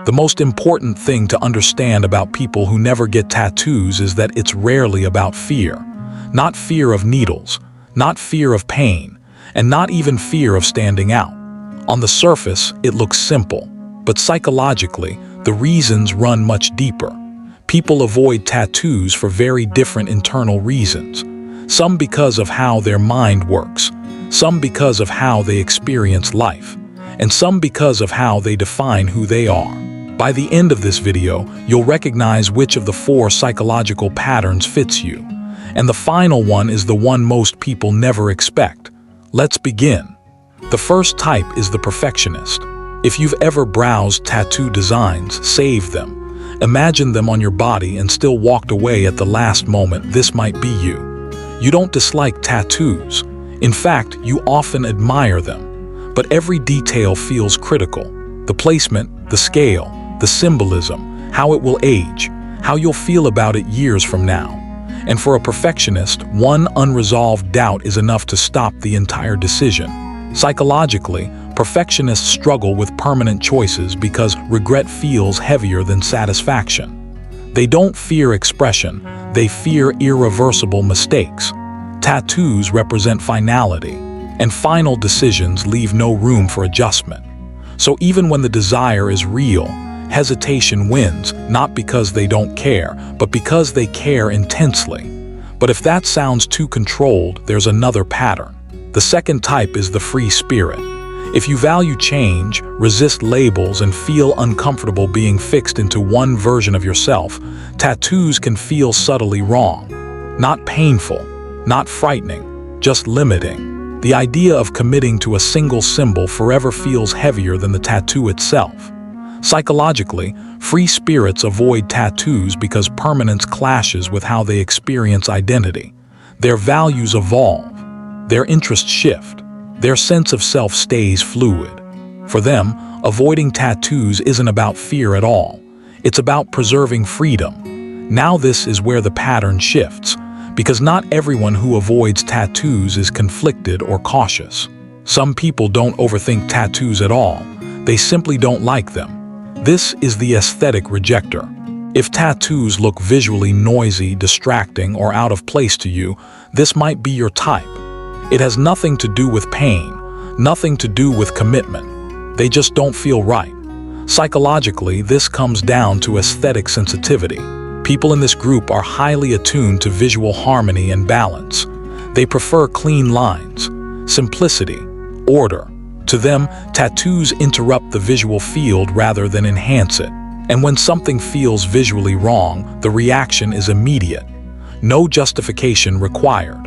The most important thing to understand about people who never get tattoos is that it's rarely about fear. Not fear of needles, not fear of pain, and not even fear of standing out. On the surface, it looks simple, but psychologically, the reasons run much deeper. People avoid tattoos for very different internal reasons. Some because of how their mind works, some because of how they experience life, and some because of how they define who they are. By the end of this video, you'll recognize which of the 4 psychological patterns fits you. And the final one is the one most people never expect. Let's begin. The first type is the perfectionist. If you've ever browsed tattoo designs, saved them, imagined them on your body and still walked away at the last moment, this might be you. You don't dislike tattoos. In fact, you often admire them. But every detail feels critical. The placement, the scale, the symbolism, how it will age, how you'll feel about it years from now. And for a perfectionist, one unresolved doubt is enough to stop the entire decision. Psychologically, perfectionists struggle with permanent choices because regret feels heavier than satisfaction. They don't fear expression, they fear irreversible mistakes. Tattoos represent finality, and final decisions leave no room for adjustment. So even when the desire is real, hesitation wins, not because they don't care, but because they care intensely. But if that sounds too controlled, there's another pattern. The second type is the free spirit. If you value change, resist labels, and feel uncomfortable being fixed into one version of yourself, tattoos can feel subtly wrong. Not painful, not frightening, just limiting. The idea of committing to a single symbol forever feels heavier than the tattoo itself. Psychologically, free spirits avoid tattoos because permanence clashes with how they experience identity. Their values evolve, their interests shift, their sense of self stays fluid. For them, avoiding tattoos isn't about fear at all. It's about preserving freedom. Now this is where the pattern shifts, because not everyone who avoids tattoos is conflicted or cautious. Some people don't overthink tattoos at all. They simply don't like them. This is the aesthetic rejecter. If tattoos look visually noisy, distracting, or out of place to you, this might be your type. It has nothing to do with pain, nothing to do with commitment. They just don't feel right. Psychologically, this comes down to aesthetic sensitivity. People in this group are highly attuned to visual harmony and balance. They prefer clean lines, simplicity, order. To them, tattoos interrupt the visual field rather than enhance it. And when something feels visually wrong, the reaction is immediate. No justification required.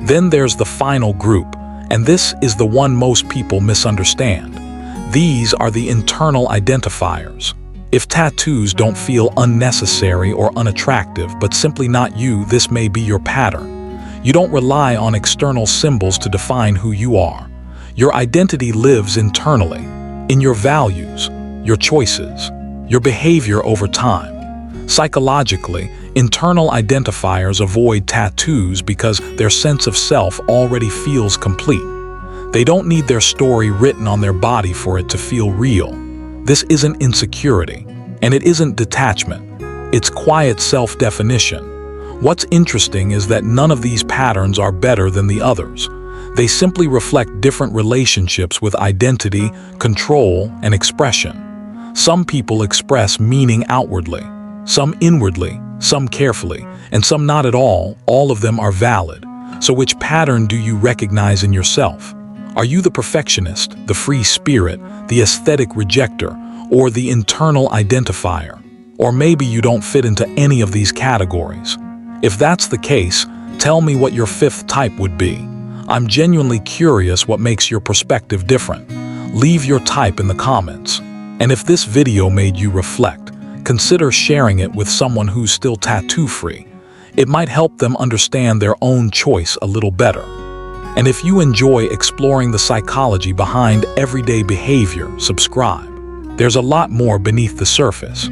Then there's the final group, and this is the one most people misunderstand. These are the internal identifiers. If tattoos don't feel unnecessary or unattractive, but simply not you, this may be your pattern. You don't rely on external symbols to define who you are. Your identity lives internally, in your values, your choices, your behavior over time. Psychologically, internal identifiers avoid tattoos because their sense of self already feels complete. They don't need their story written on their body for it to feel real. This isn't insecurity, and it isn't detachment. It's quiet self-definition. What's interesting is that none of these patterns are better than the others. They simply reflect different relationships with identity, control, and expression. Some people express meaning outwardly, some inwardly, some carefully, and some not at all. All of them are valid. So which pattern do you recognize in yourself? Are you the perfectionist, the free spirit, the aesthetic rejecter, or the internal identifier? Or maybe you don't fit into any of these categories. If that's the case, tell me what your 5th type would be. I'm genuinely curious what makes your perspective different. Leave your type in the comments. And if this video made you reflect, consider sharing it with someone who's still tattoo-free. It might help them understand their own choice a little better. And if you enjoy exploring the psychology behind everyday behavior, subscribe. There's a lot more beneath the surface.